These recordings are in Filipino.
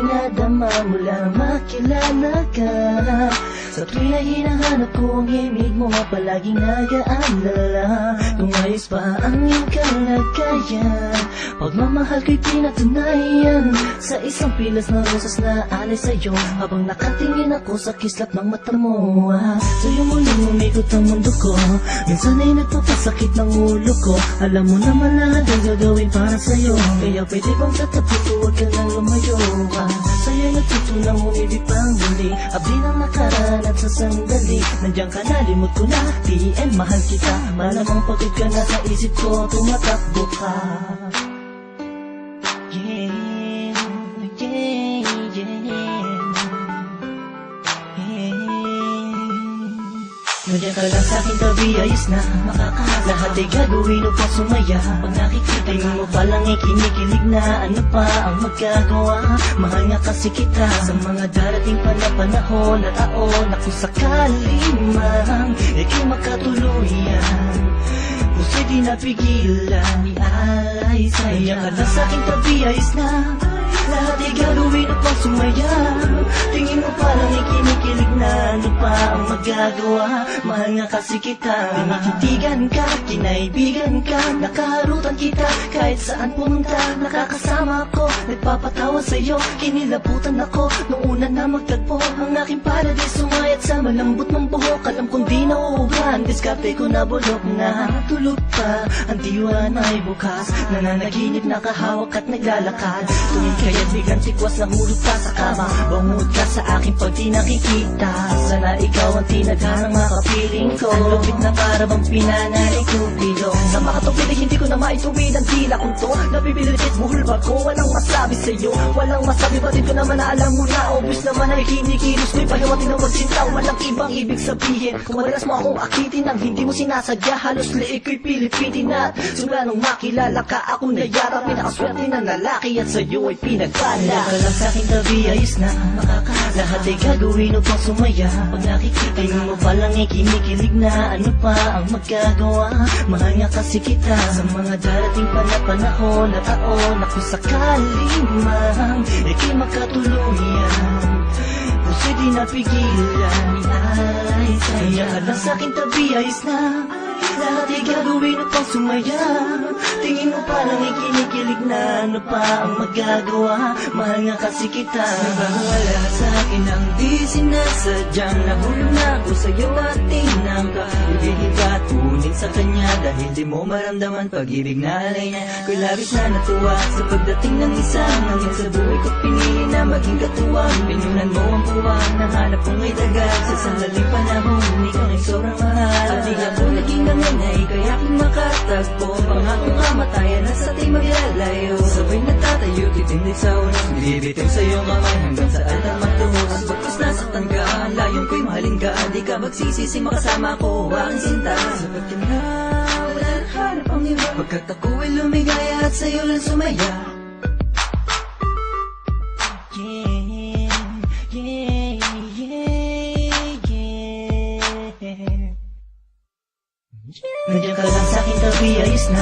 dinadama mula makilala ka. Sa tuwing na hinahanap ko ang himig mo, palaging nag-aalala kung ayos pa ang iyong kalagayan. Pagmamahal ko'y pinatunayan sa isang pilas na rosas na alay sa'yo, habang nakatingin ako sa kislap ng mata mo. Sa'yo muling umikot ang mundo ko, minsan ay nagpapasakit ng ulo ko. Alam mo naman lahat ang gagawin para sa'yo, kaya pwede bang tatabi ko, huwag ka nang lumayo. Sa'yo'y natutunang umibig pang muli, abdi ng nakaraan at sa sandali. Nandiyan ka na, limot ko na, TM mahal kita. Malamang pagod ka na sa isip ko, tumatakbo ka. Nandiyan ka lang sa'king tabi, ayos na lahat ay gagawin upang sumaya. Pag nakikita mo palang kinikilig na, ano pa ang magagawa? Mahal nga kasi kita sa mga darating pa na panahon at taon, na kung sakali man ika'y makatuluyan, puso'y di napigilan, ialay sa'yo. Nandiyan ka lang sa'king tabi, ayos na lahat ay gagawin upang sumaya. Tingin mo parang kinikilig na, ano pa ang magagawa? Mahal nga kasi kita, tinititigan ka, kinaibigan ka, nakaharutan kita kahit saan pumunta. Nakakasama ako, nagpapatawa sa'yo, kinilabutan ako nung una na magtagpo. Ang aking paradis sumayat sa malambot mong buhok. Alam kong di nauubran, diskarte ko na bulok na tulog pa. Ang diwa na ay bukas, nananaginip, nakahawak at naglalakad. Tuwing kaya't bigang tikwas na hulog ka sa kama, bangod ka sa aking pag di nakikita. Sana ikaw ang tinadhanang makapiling ko, ang lupit na para bang pinanalig ko bilong. Sa makatupid ay hindi ko na maituwid ang tila kong to. Nabibilitit buhol ba ko, walang masabi sa'yo, walang masabi, batid ko naman na alam mo na. Obvious naman ay kinikilos ko'y pahiwating ng magsinta, walang ibang ibig sabihin. Kung madalas mo akong akitin nang hindi mo sinasadya, halos liig ko'y pilipitin at simula nung makilala ka, ako nayarap, pinakaswerte ng lalaki at sa'yo ay pinagpala. Nandiyan ka lang sa'king tabi, ayos na lahat ay gagawin upang sumaya. Pag nakikita mo palang kinikilig na, ano pa ang magagawa? Mahal nga kasi kita sa mga darating pa na panahon at taon, na kung sakali man ika'y makatuluyan, puso'y di napigilan, ialay sa'yo. Nandiyan ka lang sa'king tabi, ayos na lahat ay gagawin upang sumaya. Tingin mo parang kinikilig na, ano pa ang magagawa? Mahal nga kasi kita. Nabawala sa'kin ang di sinasadyang nahulog na ako sa'yo at tinangka. Ibigin ka tunin sa kanya dahil di mo maramdaman pag-ibig na alay niya. Ko'y labis na natuwa sa pagdating ng isang hangin sa buhay ko, pinili na maging katuwang. Pinunan mo ang puwang, nahanap kong may dagat sa sandaling panahon, ikaw ay sobrang mahal. At di ako naging nanganay kaya aking makatagpo, pangakong kamatayan at sa ating maglalayo. Sabay nagtatayo, titindig sa unos, bibitiw sa iyong kamay hanggang sa altar magtuhos. Bagkus nasaktan ka, ang layon ko'y mahalin ka, di ka magsisisi makasama ko, aking sinta. Sabat ka na, wala nang hanap ang iba, pagkat ako'y lumigaya at sa'yo lang sumaya. Nandiyan ka lang sa'king tabi, ayos na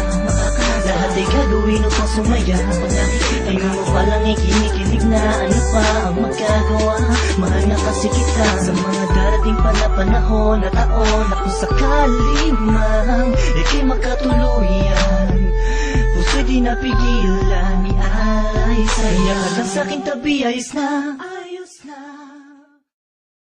lahat ay gagawin upang sumaya. Pag nakikita mo palang kinikilig na, ano pa ang magagawa? Mahal na kasi kita sa mga darating pa na panahon at taon, na kung sakali man ika'y makatuluyan, puso'y di napigilan, ialay sa'yo. Nandiyan ka lang sa'king tabi, ayos na